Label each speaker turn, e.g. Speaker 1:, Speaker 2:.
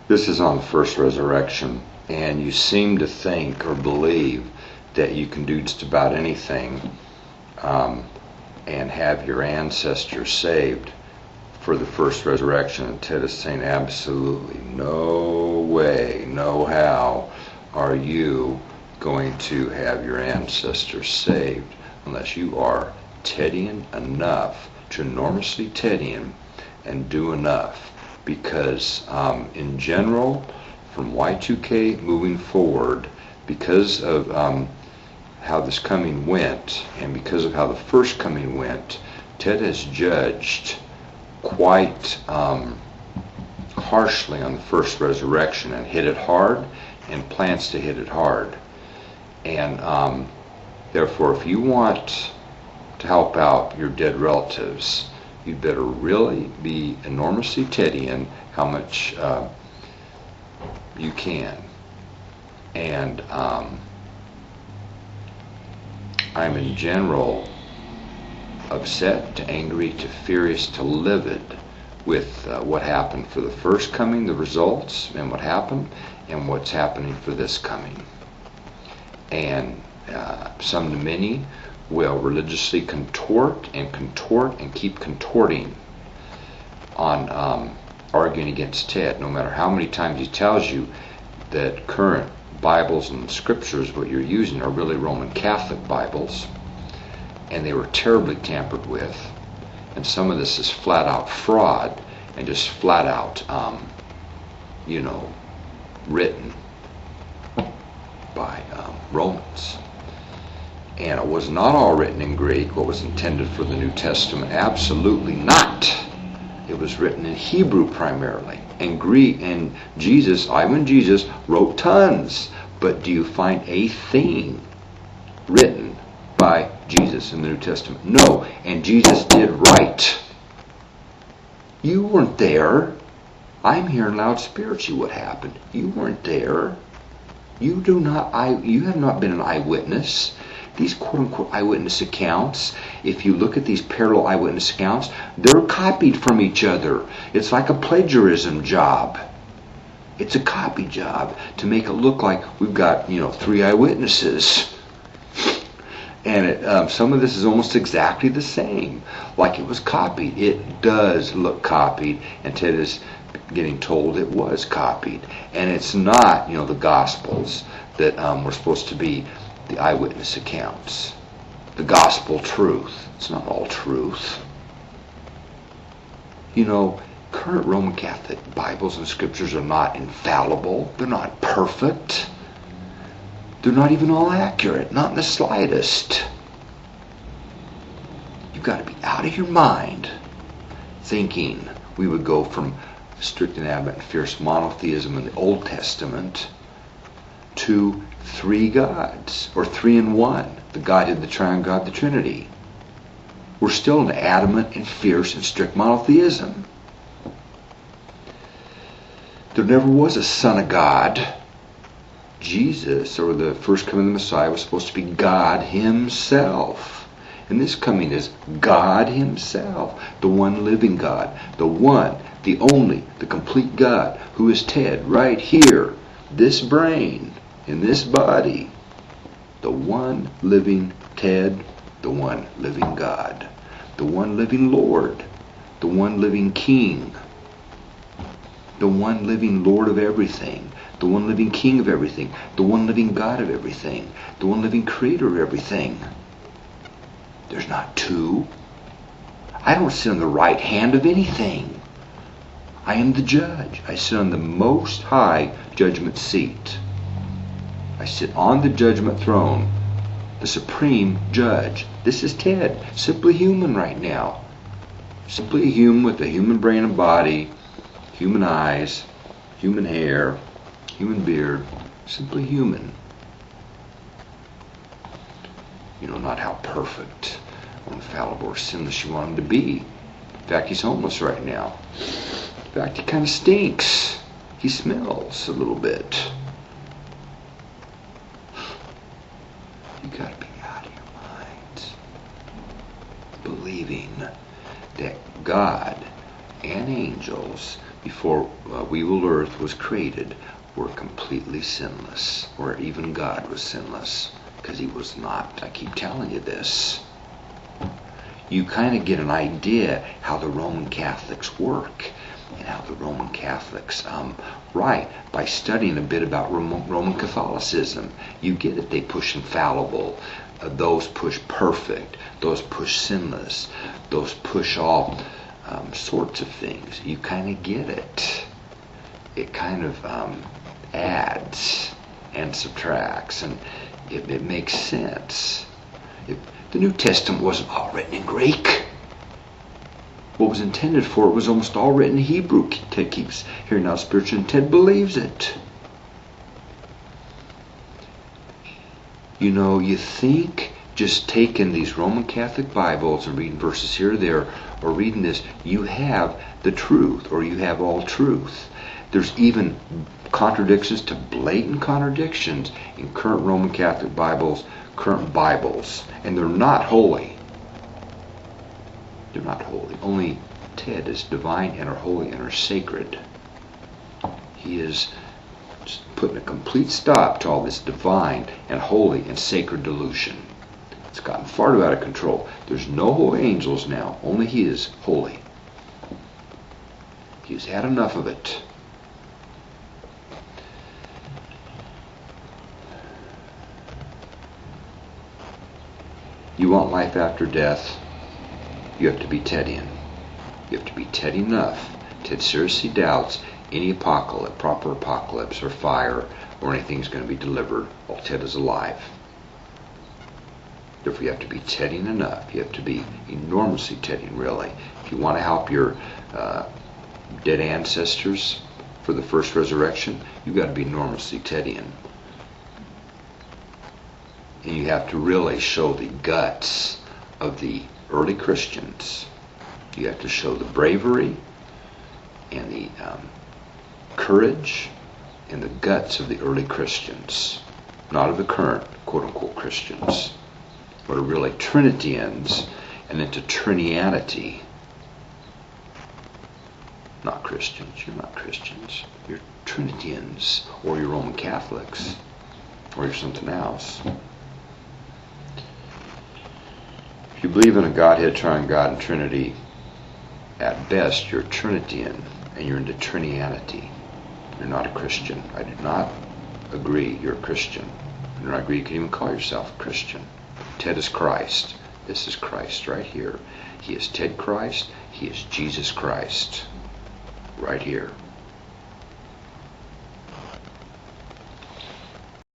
Speaker 1: This is on the first resurrection, and you seem to think or believe that you can do just about anything and have your ancestors saved for the first resurrection. And Ted is saying absolutely no way, no how are you going to have your ancestors saved unless you are Tedian enough to enormously Tedian and do enough. Because in general, from Y2K moving forward, because of how this coming went, and because of how the first coming went, Ted has judged quite harshly on the first resurrection and hit it hard, and plans to hit it hard. And therefore, if you want to help out your dead relatives, you'd better really be enormously Tedian how much you can. And I'm in general upset to angry to furious to livid with what happened for the first coming, the results, and what happened, and what's happening for this coming. And some to many will religiously contort and keep contorting on arguing against Ted, no matter how many times he tells you that current Bibles and scriptures, what you're using, are really Roman Catholic Bibles, and they were terribly tampered with, and some of this is flat out fraud and just flat out written by Romans. And it was not all written in Greek, what was intended for the New Testament. Absolutely not. It was written in Hebrew primarily. And Greek, and Ivan Jesus wrote tons. But do you find a thing written by Jesus in the New Testament? No. And Jesus did write. You weren't there. I'm hearing loud spiritually what happened. You weren't there. You have not been an eyewitness. These quote-unquote eyewitness accounts, if you look at these parallel eyewitness accounts, they're copied from each other. It's like a plagiarism job. It's a copy job to make it look like we've got, 3 eyewitnesses. And some of this is almost exactly the same, like it was copied. It does look copied, and Ted is getting told it was copied. And it's not, the Gospels that were supposed to be the eyewitness accounts. The gospel truth. It's not all truth. Current Roman Catholic Bibles and scriptures are not infallible. They're not perfect. They're not even all accurate. Not in the slightest. You've got to be out of your mind thinking we would go from strict and adamant and fierce monotheism in the Old Testament to 3 gods, or 3 in 1, the Godhead, the Triune God, the Trinity. We're still in adamant and fierce and strict monotheism. There never was a Son of God. Jesus, or the first coming of the Messiah, was supposed to be God Himself. And this coming is God Himself, the one living God, the one, the only, the complete God, who is Ted right here, this brain, in this body, the one living Ted, the one living God, the one living Lord, the one living King, the one living Lord of everything, the one living King of everything, the one living God of everything, the one living Creator of everything. There's not 2. I don't sit on the right hand of anything. I am the judge. I sit on the most high judgment seat. I sit on the judgment throne, the supreme judge. This is Ted, simply human right now. Simply a human with a human brain and body, human eyes, human hair, human beard, simply human. Not how perfect or infallible or sinless you want him to be. In fact, he's homeless right now. In fact, he kind of stinks. He smells a little bit. You got to be out of your mind believing that God and angels before we earth was created, were completely sinless, or even God was sinless, because he was not. I keep telling you this. You kind of get an idea how the Roman Catholics work, and how the Roman Catholics write by studying a bit about Roman Catholicism. You get it. They push infallible. Those push perfect. Those push sinless. Those push all sorts of things. You kind of get it. It kind of adds and subtracts, and it makes sense. The New Testament wasn't all written in Greek. What was intended for it was almost all written in Hebrew. Ted keeps hearing out spiritual, and Ted believes it. You know, you think just taking these Roman Catholic Bibles and reading verses here or there, or reading this, you have the truth, or you have all truth. There's even contradictions to blatant contradictions in current Roman Catholic Bibles, current Bibles, and they're not holy. They're not holy. Only Ted is divine and are holy and are sacred. He is putting a complete stop to all this divine and holy and sacred delusion. It's gotten far too out of control. There's no holy angels now. Only he is holy. He's had enough of it. You want life after death, you have to be Tedian. You have to be Ted enough. Ted seriously doubts any apocalypse, proper apocalypse or fire or anything's going to be delivered while Ted is alive. Therefore, you have to be Tedian enough. You have to be enormously Tedian, really. If you want to help your dead ancestors for the first resurrection, you've got to be enormously Tedian. And you have to really show the guts of the early Christians. You have to show the bravery and the courage and the guts of the early Christians, not of the current quote-unquote Christians, but are really Trinitians and into Trinianity. Not Christians. You're not Christians. You're Trinitians, or you're Roman Catholics, or you're something else. If you believe in a Godhead, Triune God, and Trinity, at best you're Trinitian and you're into Trinianity. You're not a Christian. I do not agree you're a Christian. I do not agree you can even call yourself a Christian. Ted is Christ. This is Christ right here. He is Ted Christ. He is Jesus Christ right here.